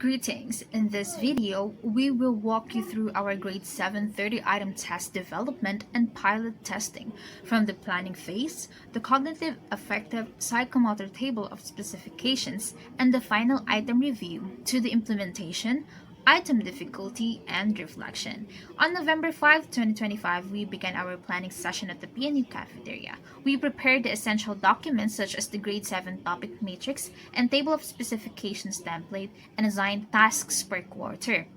Greetings! In this video, we will walk you through our grade 7 30-item test development and pilot testing, from the planning phase, the cognitive affective psychomotor table of specifications, and the final item review, to the implementation, item difficulty, and reflection. On November 5, 2025, we began our planning session at the PNU cafeteria. We prepared the essential documents such as the grade 7 topic matrix and table of specifications template and assigned tasks per quarter.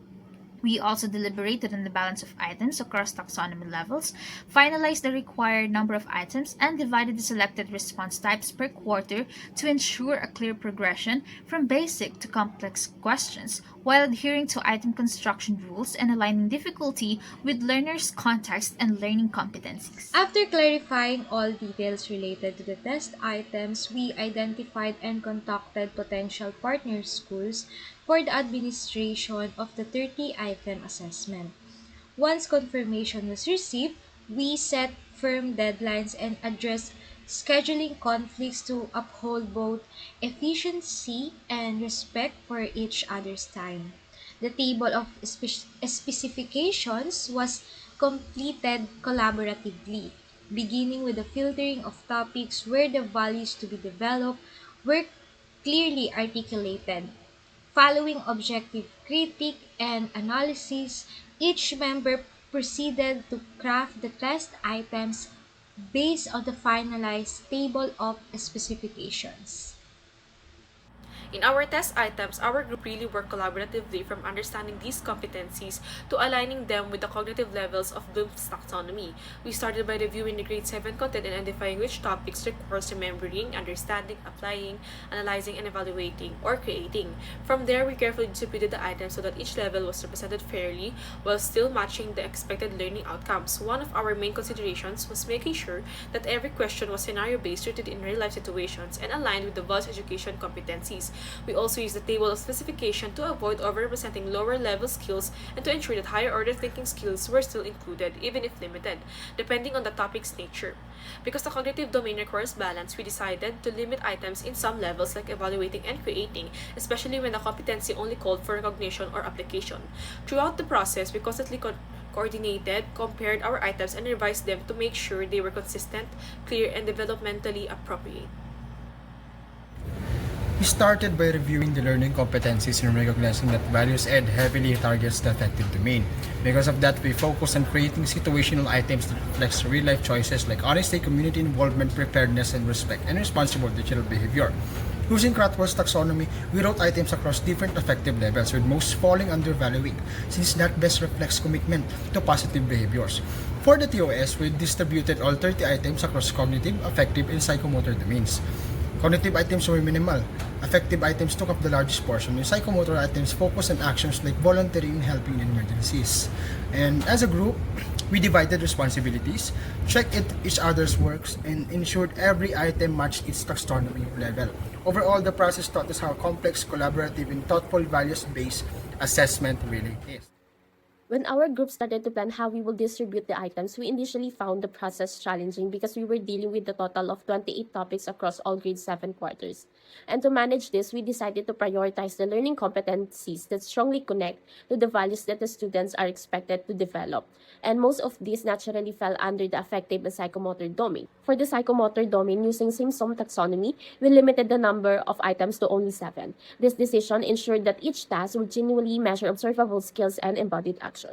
We also deliberated on the balance of items across taxonomy levels, finalized the required number of items, and divided the selected response types per quarter to ensure a clear progression from basic to complex questions, while adhering to item construction rules and aligning difficulty with learners' context and learning competencies. After clarifying all details related to the test items, we identified and contacted potential partner schools for the administration of the 30-item assessment. Once confirmation was received, we set firm deadlines and addressed scheduling conflicts to uphold both efficiency and respect for each other's time. The table of specifications was completed collaboratively, beginning with the filtering of topics where the values to be developed were clearly articulated. Following objective critique and analysis, each member proceeded to craft the test items based on the finalized table of specifications. In our test items, our group really worked collaboratively from understanding these competencies to aligning them with the cognitive levels of Bloom's taxonomy. We started by reviewing the grade 7 content and identifying which topics requires remembering, understanding, applying, analyzing, and evaluating, or creating. From there, we carefully distributed the items so that each level was represented fairly while still matching the expected learning outcomes. One of our main considerations was making sure that every question was scenario-based, rooted in real-life situations, and aligned with the values education competencies. We also use the table of specification to avoid overrepresenting lower level skills and to ensure that higher order thinking skills were still included, even if limited, depending on the topic's nature. Because the cognitive domain requires balance, we decided to limit items in some levels like evaluating and creating, especially when the competency only called for recognition or application. Throughout the process, we constantly coordinated, compared our items, and revised them to make sure they were consistent, clear, and developmentally appropriate. We started by reviewing the learning competencies and recognizing that values ed heavily targets the affective domain. Because of that, we focus on creating situational items that reflect real-life choices like honesty, community involvement, preparedness, and respect, and responsible digital behavior. Using Cratworth's taxonomy, we wrote items across different affective levels, with most falling under valuing, since that best reflects commitment to positive behaviors. For the TOS, we distributed all 30 items across cognitive, affective, and psychomotor domains. Cognitive items were minimal. Affective items took up the largest portion, and psychomotor items focused on actions like volunteering and helping in emergencies. And as a group, we divided responsibilities, checked each other's works, and ensured every item matched its taxonomy level. Overall, the process taught us how complex, collaborative, and thoughtful values-based assessment really is. When our group started to plan how we will distribute the items, we initially found the process challenging because we were dealing with a total of 28 topics across all grade 7 quarters. And to manage this, we decided to prioritize the learning competencies that strongly connect to the values that the students are expected to develop. And most of these naturally fell under the affective and psychomotor domain. For the psychomotor domain, using Simpson taxonomy, we limited the number of items to only 7. This decision ensured that each task would genuinely measure observable skills and embodied actions.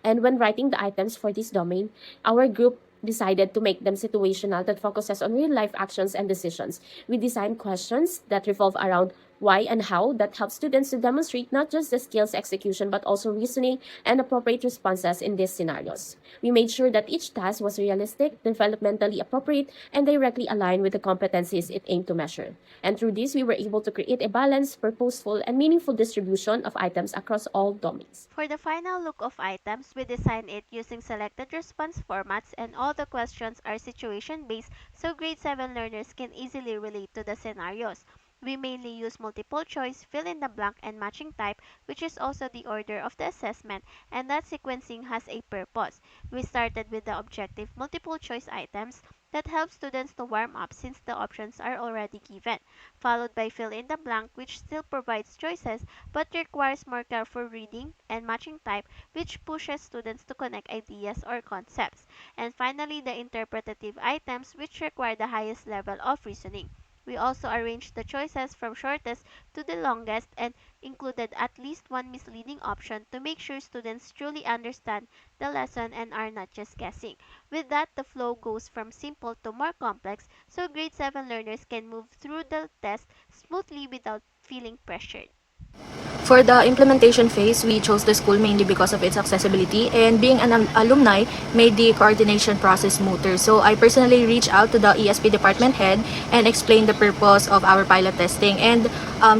And when writing the items for this domain, our group decided to make them situational that focuses on real life actions and decisions. We designed questions that revolve around why and how that helps students to demonstrate not just the skills execution but also reasoning and appropriate responses in these scenarios. We made sure that each task was realistic, developmentally appropriate, and directly aligned with the competencies it aimed to measure. And through this, we were able to create a balanced, purposeful, and meaningful distribution of items across all domains. For the final look of items, we designed it using selected response formats, and all the questions are situation-based so grade 7 learners can easily relate to the scenarios. We mainly use multiple choice, fill in the blank, and matching type, which is also the order of the assessment, and that sequencing has a purpose. We started with the objective multiple choice items, that helps students to warm up since the options are already given, followed by fill in the blank, which still provides choices but requires more careful reading and matching type, which pushes students to connect ideas or concepts, and finally the interpretative items, which require the highest level of reasoning. We also arranged the choices from shortest to the longest and included at least one misleading option to make sure students truly understand the lesson and are not just guessing. With that, the flow goes from simple to more complex, so grade 7 learners can move through the test smoothly without feeling pressured. For the implementation phase, we chose the school mainly because of its accessibility, and being an alumni made the coordination process smoother. So I personally reached out to the ESP department head and explained the purpose of our pilot testing, and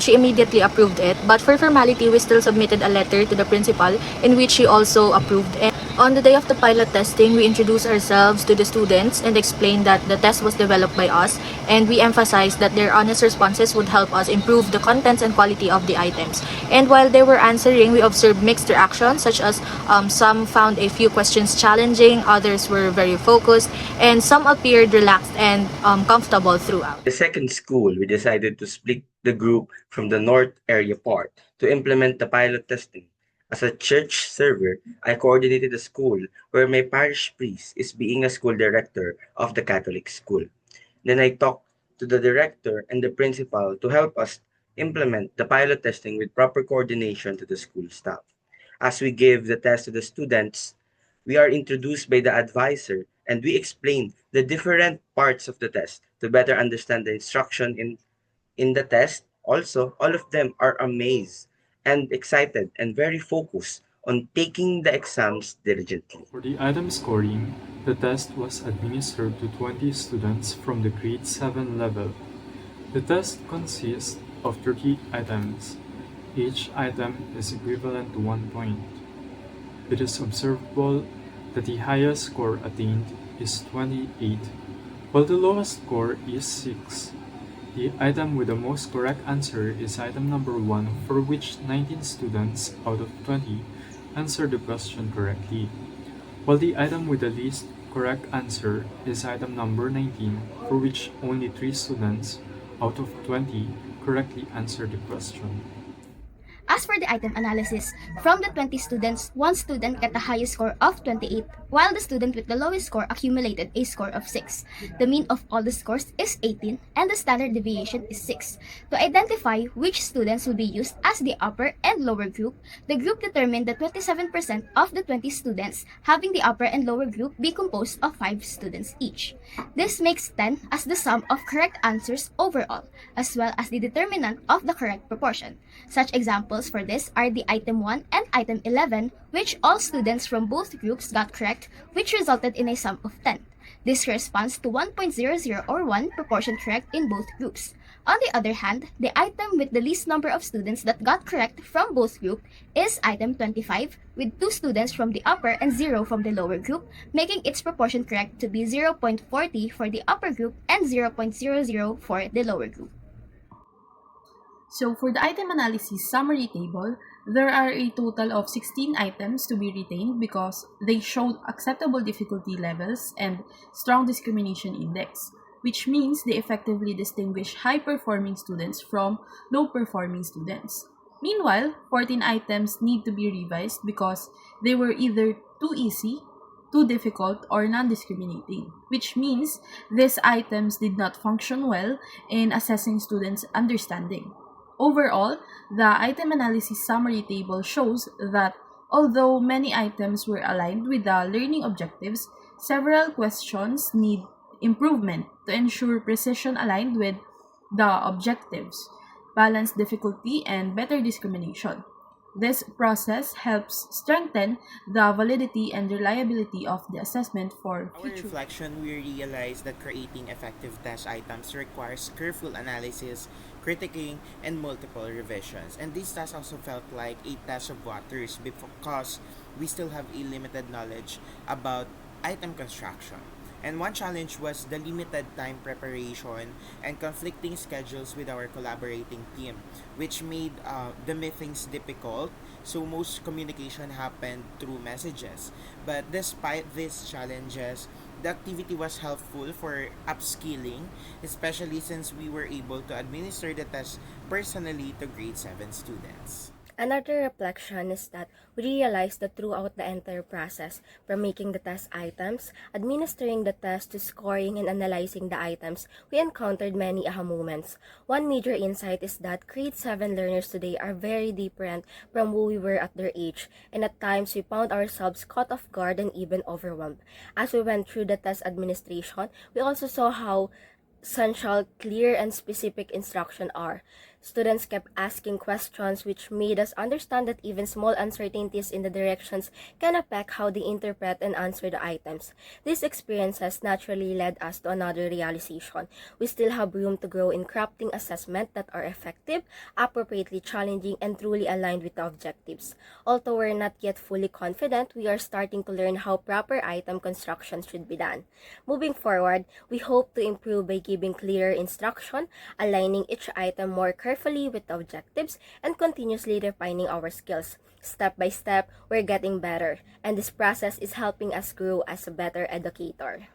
she immediately approved it. But for formality, we still submitted a letter to the principal in which she also approved. And on the day of the pilot testing, we introduced ourselves to the students and explained that the test was developed by us, and we emphasized that their honest responses would help us improve the contents and quality of the items. And while they were answering, we observed mixed reactions, such as some found a few questions challenging, others were very focused, and some appeared relaxed and comfortable throughout. The second school, we decided to split the group from the North area part to implement the pilot testing. As a church server, I coordinated a school where my parish priest is being a school director of the Catholic school. Then I talked to the director and the principal to help us implement the pilot testing with proper coordination to the school staff. As we give the test to the students, we are introduced by the advisor and we explain the different parts of the test to better understand the instruction in the test. Also, all of them are amazed and excited and very focused on taking the exams diligently. For the item scoring, the test was administered to 20 students from the grade 7 level. The test consists of 30 items. Each item is equivalent to 1 point. It is observable that the highest score attained is 28, while the lowest score is 6. The item with the most correct answer is item number 1, for which 19 students out of 20 answered the question correctly, while the item with the least correct answer is item number 19, for which only 3 students out of 20 correctly answered the question. As for the item analysis, from the 20 students, one student got the highest score of 28, while the student with the lowest score accumulated a score of 6. The mean of all the scores is 18, and the standard deviation is 6. To identify which students will be used as the upper and lower group, the group determined that 27% of the 20 students having the upper and lower group be composed of 5 students each. This makes 10 as the sum of correct answers overall, as well as the determinant of the correct proportion. Such examples for this are the item 1 and item 11, which all students from both groups got correct, which resulted in a sum of 10. This corresponds to 1.00 or 1 proportion correct in both groups. On the other hand, the item with the least number of students that got correct from both groups is item 25, with 2 students from the upper and 0 from the lower group, making its proportion correct to be 0.40 for the upper group and 0.00 for the lower group. So for the item analysis summary table, there are a total of 16 items to be retained because they showed acceptable difficulty levels and strong discrimination index, which means they effectively distinguish high-performing students from low-performing students. Meanwhile, 14 items need to be revised because they were either too easy, too difficult, or non-discriminating, which means these items did not function well in assessing students' understanding. Overall, the item analysis summary table shows that although many items were aligned with the learning objectives, several questions need improvement to ensure precision aligned with the objectives, balanced difficulty, and better discrimination. This process helps strengthen the validity and reliability of the assessment for Our future. reflection, we realized that creating effective test items requires careful analysis, critiquing, and multiple revisions. And these tests also felt like a test of waters because we still have a limited knowledge about item construction. And one challenge was the limited time preparation and conflicting schedules with our collaborating team, which made the meetings difficult. So most communication happened through messages. But despite these challenges, The activity was helpful for upskilling, especially since we were able to administer the test personally to grade 7 students. Another reflection is that we realized that throughout the entire process, from making the test items, administering the test, to scoring and analyzing the items, we encountered many aha moments. One major insight is that grade 7 learners today are very different from who we were at their age, and at times we found ourselves caught off guard and even overwhelmed. As we went through the test administration, we also saw how essential, clear, and specific instruction are. Students kept asking questions, which made us understand that even small uncertainties in the directions can affect how they interpret and answer the items. These experiences naturally led us to another realization. We still have room to grow in crafting assessment that are effective, appropriately challenging, and truly aligned with the objectives. Although we're not yet fully confident, we are starting to learn how proper item construction should be done. Moving forward, we hope to improve by giving clearer instruction, aligning each item more carefully with the objectives, and continuously refining our skills. Step by step, we're getting better, and this process is helping us grow as a better educator.